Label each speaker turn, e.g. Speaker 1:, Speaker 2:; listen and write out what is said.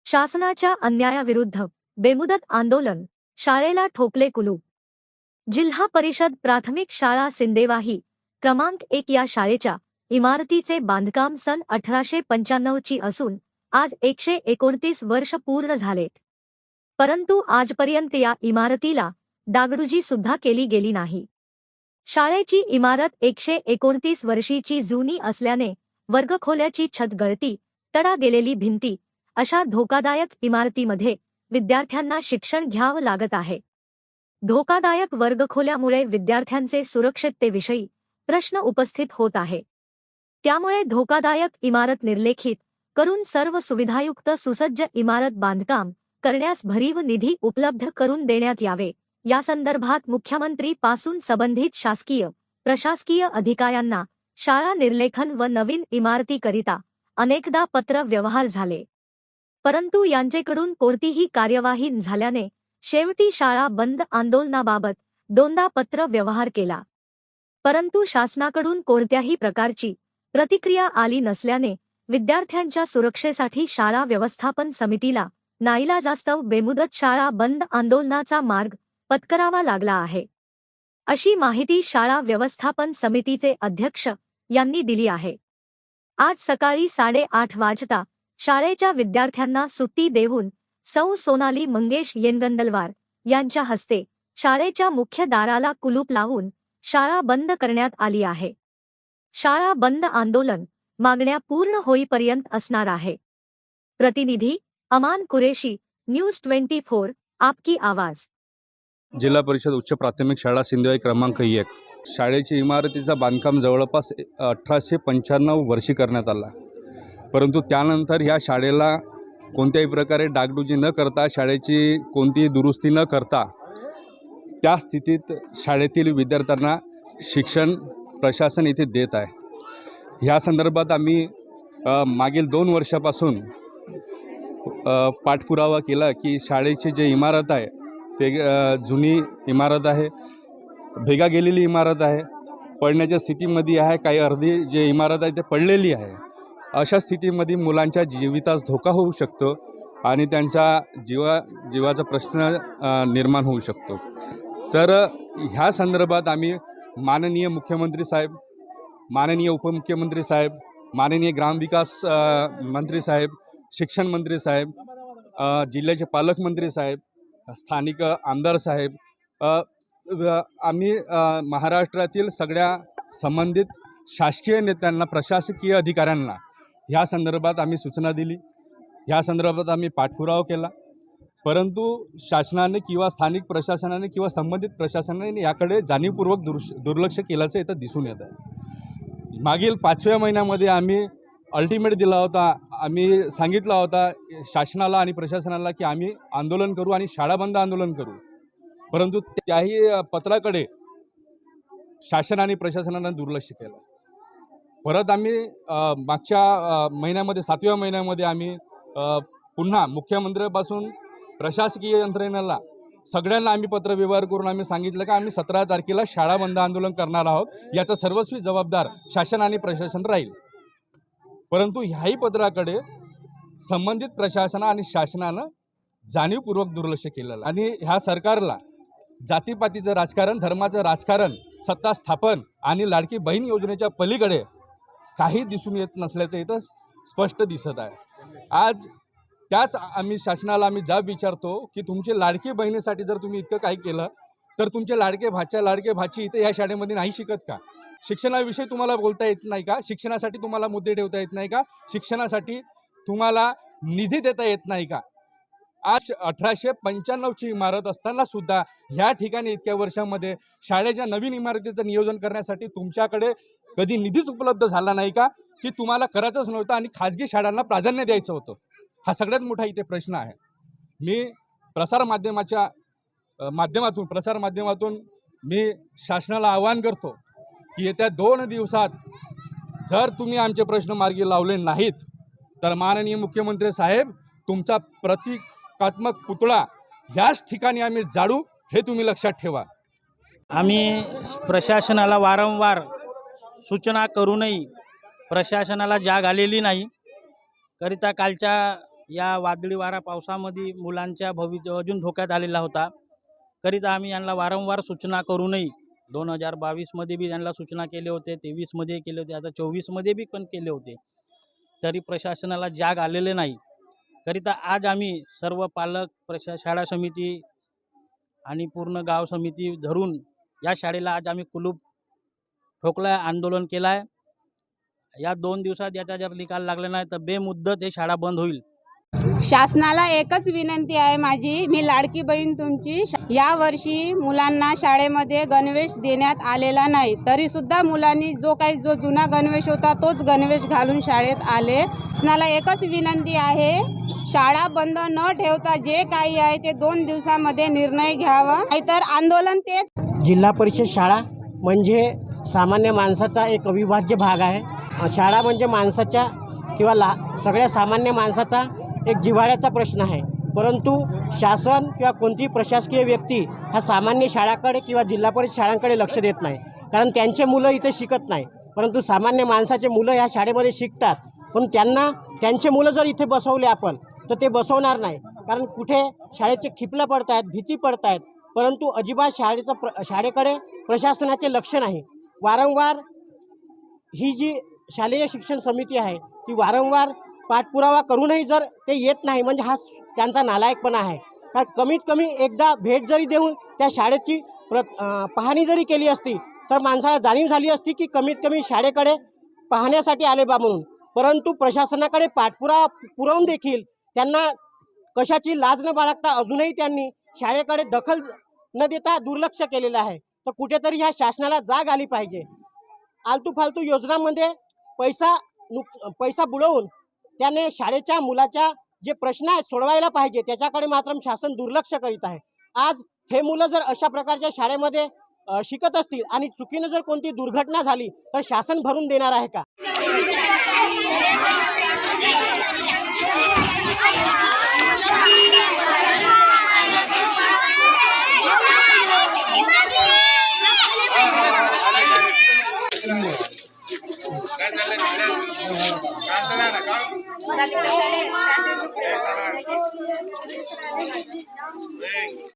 Speaker 1: शासनाच्या अन्यायाविरुद्ध बेमुदत आंदोलन, शाळेला ठोकले कुलूप। जिल्हा परिषद प्राथमिक शाळा सिंदेवाही क्रमांक 1 या शाळेच्या इमारतीचे बांधकाम सन 1895 ची असून आज 129 वर्ष पूर्ण झालेत, परंतु आजपर्यंत या इमारतीला डागडुजी सुद्धा केली गेली नाही। शाळेची इमारत 129 वर्षीची जुनी असल्याने वर्गखोल्याची छत गळती, तडा गेलेली भिंती अशा धोकादायक इमारतीमध्ये विद्यार्थ्यांना शिक्षण घ्यावं लागत आहे। धोकादायक वर्गखोल्यामुळे विद्यार्थ्यांचे सुरक्षिततेविषयी प्रश्न उपस्थित होत आहे। त्यामुळे धोकादायक इमारत निर्लेखित करून सर्व सुविधायुक्त सुसज्ज इमारत बांधकाम करण्यास भरीव निधी उपलब्ध करून देण्यात यावे, यासंदर्भात मुख्यमंत्री पासून संबंधित शासकीय प्रशासकीय अधिकाऱ्यांना शाळा निर्लेखन व नवीन इमारतीकरिता अनेकदा पत्र व्यवहार झाले, परंतु यांचेकडून कोणतीही कार्यवाही झाल्याने शेवटी शाळा बंद आंदोलनाबाबत दोनदा पत्र व्यवहार केला, परंतु शासनाकडून कोणत्याही प्रकारची प्रतिक्रिया आली नसल्याने विद्यार्थ्यांच्या सुरक्षेसाठी शाळा व्यवस्थापन समितीला नाईलाजास्तव बेमुदत शाळा बंद आंदोलनाचा मार्ग पत्करावा लागला आहे, अशी माहिती शाळा व्यवस्थापन समितीचे अध्यक्ष यांनी दिली आहे। आज सकाळी 8:30 वाजता शाळेच्या विद्यार्थ्यांना सुट्टी देऊन सौ सोनाली मंगेश येनगंदलवार यांच्या हस्ते शाळेच्या मुख्य दाराला कुलूप लावून शाळा बंद करण्यात आली आहे। शाळा बंद आंदोलन मागण्या पूर्ण होईपर्यंत असणार आहे। प्रतिनिधी अमान कुरेशी, न्यूज 24, आपकी आवाज।
Speaker 2: जिल्हा परिषद उच्च प्राथमिक शाळा सिंदेवाही क्रमांक 1 शाळेची इमारतीचा बांधकाम जवळपास 1895 वर्षी करण्यात आला, परंतु त्यानंतर ह्या शाळेला कोणत्याही प्रकारे डागडुजी न करता, शाळेची कोणतीही दुरुस्ती न करता त्या स्थितीत शाळेतील विद्यार्थ्यांना शिक्षण प्रशासन इथे देत आहे। ह्या संदर्भात आम्ही मागील 2 वर्षापासून पाठपुरावा केला की शाळेची जी इमारत आहे ते जुनी इमारत आहे, भेगा गेलेली इमारत आहे, पडण्याच्या स्थितीमध्ये आहे, काही अर्धी जी इमारत आहे ते पडलेली आहे। अशा स्थितीमध्ये मुलांच्या जीवितास धोका होऊ शकतो आणि त्यांच्या जीवाचा प्रश्न निर्माण होऊ शकतो। तर ह्या संदर्भात आम्ही माननीय मुख्यमंत्री साहेब, माननीय उपमुख्यमंत्री साहेब, माननीय ग्रामविकास मंत्री साहेब, शिक्षण मंत्री साहेब, जिल्ह्याचे पालकमंत्री साहेब, स्थानिक आमदार साहेब, आम्ही महाराष्ट्रातील सगळ्या संबंधित शासकीय नेत्यांना, प्रशासकीय अधिकाऱ्यांना ह्या संदर्भात आम्ही सूचना दिली, ह्या संदर्भात आम्ही पाठपुरावा केला, परंतु शासनाने किंवा स्थानिक प्रशासनाने किंवा संबंधित प्रशासनाने याकडे जाणीवपूर्वक दुर्लक्ष केल्याचं इथं दिसून येत आहे। मागील 5व्या महिन्यामध्ये आम्ही अल्टिमेट दिला होता, आम्ही सांगितला होता शासनाला आणि प्रशासनाला की आम्ही आंदोलन करू आणि शाळा बंद आंदोलन करू, परंतु त्याही पत्राकडे शासन आणि प्रशासनाने दुर्लक्ष केलं। परत आम्ही मागच्या महिन्यामध्ये 7व्या महिन्यामध्ये आम्ही पुन्हा मुख्यमंत्र्यांपासून प्रशासकीय यंत्रणेला सगळ्यांना आम्ही पत्रव्यवहार करून आम्ही सांगितलं की आम्ही 17 तारखेला शाळा बंद आंदोलन करणार आहोत, याचा सर्वस्वी जबाबदार शासन आणि प्रशासन राहील, परंतु ह्याही पत्राकडे संबंधित प्रशासन आणि शासनानं जाणीवपूर्वक दुर्लक्ष केलेलं आणि ह्या सरकारला जातीपातीचं राजकारण, धर्माचं राजकारण, सत्ता स्थापन आणि लाडकी बहीण योजनेच्या पलीकडे काही दिसून येत नसल्याचं इथं स्पष्ट दिसत आहे। आज त्याच आम्ही शासनाला आम्ही जाब विचारतो की तुमचे लाडकी बहिणीसाठी जर तुम्ही इतकं काही केलं तर तुमचे लाडके भाची इथे ह्या शाळेमध्ये नाही शिकत का? शिक्षणाविषयी तुम्हाला बोलता येत नाही का? शिक्षणासाठी तुम्हाला मुद्दे ठेवता येत नाही का? शिक्षणासाठी तुम्हाला निधी देता येत नाही का? आज 1895 ची इमारत असताना सुद्धा ह्या ठिकाणी इतक्या वर्षांमध्ये शाळेच्या नवीन इमारतीचं नियोजन करण्यासाठी तुमच्याकडे कधी निधीच उपलब्ध झाला नाही का? की तुम्हाला करायचंच नव्हतं आणि खाजगी शाळांना प्राधान्य द्यायचं होतं? हा सगळ्यात मोठा इथे प्रश्न आहे। मी प्रसार माध्यमातून मी शासनाला आवाहन करतो की येत्या 2 दिवसात जर तुम्ही आमचे प्रश्न मार्गी लावले नाहीत तर माननीय मुख्यमंत्री साहेब तुमचा प्रतिकात्मक पुतळा याच ठिकाणी आम्ही जाळू, हे तुम्ही लक्षात ठेवा।
Speaker 3: आम्ही प्रशासनाला वारंवार सूचना करूनही प्रशासनाला जाग आलेली नाही, करिता कालच्या या वादळी वारा पावसामध्ये मुलांच्या भविष्य अजून धोक्यात आलेला होता. करिता आम्ही यांना वारंवार सूचना करूनही 2022मध्ये बी त्यांना सूचना केले होते, 23मध्ये केले होते, आता 24मध्ये बी पण केले होते, तरी प्रशासनाला जाग आलेले नाही. करिता आज आम्ही सर्व पालक शाळा समिती आणि पूर्ण गाव समिती धरून या शाळेला आज आम्ही कुलूप ठोकला आंदोलन केलं आहे. या 2 दिवसात याचा जर निकाल लागला नाही तर बेमुदत ही शाळा बंद होईल.
Speaker 4: शासनाला एकच विनंती आहे माझी, मी लाडकी बहीण तुमची. या वर्षी मुलांना शाळेमध्ये गणवेश देण्यात आलेला नाही, तरी सुद्धा मुलांनी जो जुना गणवेश होता तोच गणवेश घालून शाळेत आले. शासनाला एकच विनंती आहे, शाळा बंद न ठेवता जे काही आहे ते 2 दिवसामध्ये निर्णय घ्यावा, नाहीतर आंदोलन ते.
Speaker 5: जिल्हा परिषद शाळा म्हणजे सामान्य माणसाचा एक अविभाज्य भाग आहे. शाळा म्हणजे माणसाच्या किंवा सगळ्या सामान्य माणसाचा एक जिव्हाळ्याचा प्रश्न आहे. परंतु शासन किंवा कोणतीही प्रशासकीय व्यक्ती हा सामान्य शाळाकडे किंवा जिल्हा परिषद शाळांकडे लक्ष देत नाही, कारण त्यांचे मुलं इथे शिकत नाही. परंतु सामान्य माणसाचे मुलं ह्या शाळेमध्ये शिकतात. पण त्यांचे मुलं जर इथे बसवले आपण तर ते बसवणार नाही, कारण कुठे शाळेचे खिपलं पडत आहेत, भीती पडत आहेत. परंतु अजिबात शाळेकडे प्रशासनाचे लक्ष नाही. वारंवार ही जी शालेय शिक्षण समिती आहे ती वारंवार पाठपुरावा करूनही जर ते येत नाही म्हणजे हा त्यांचा नालायकपणा आहे. का कमीत कमी एकदा भेट जरी देऊन त्या शाळेची पाहणी जरी केली असती तर माणसाला जाणीव झाली असती की कमीत कमी शाळेकडे पाहण्यासाठी आले बा म्हणून. परंतु प्रशासनाकडे पाठपुरावा पुरवून देखील त्यांना कशाची लाज न बाळगता अजूनही त्यांनी शाळेकडे दखल न देता दुर्लक्ष केलेलं आहे. तर कुठेतरी ह्या शासनाला जाग आली पाहिजे. आलतू फालतू योजनांमध्ये पैसा बुडवून त्याने शाळेच्या मुलाच्या जे प्रश्न आहेत सोडवायला पाहिजे त्याच्याकडे मात्र शासन दुर्लक्ष करीत आहे. आज हे मुलं जर अशा प्रकारच्या शाळेमध्ये शिकत असतील आणि चुकीनं जर कोणती दुर्घटना झाली तर शासन भरून देणार आहे का?
Speaker 6: काय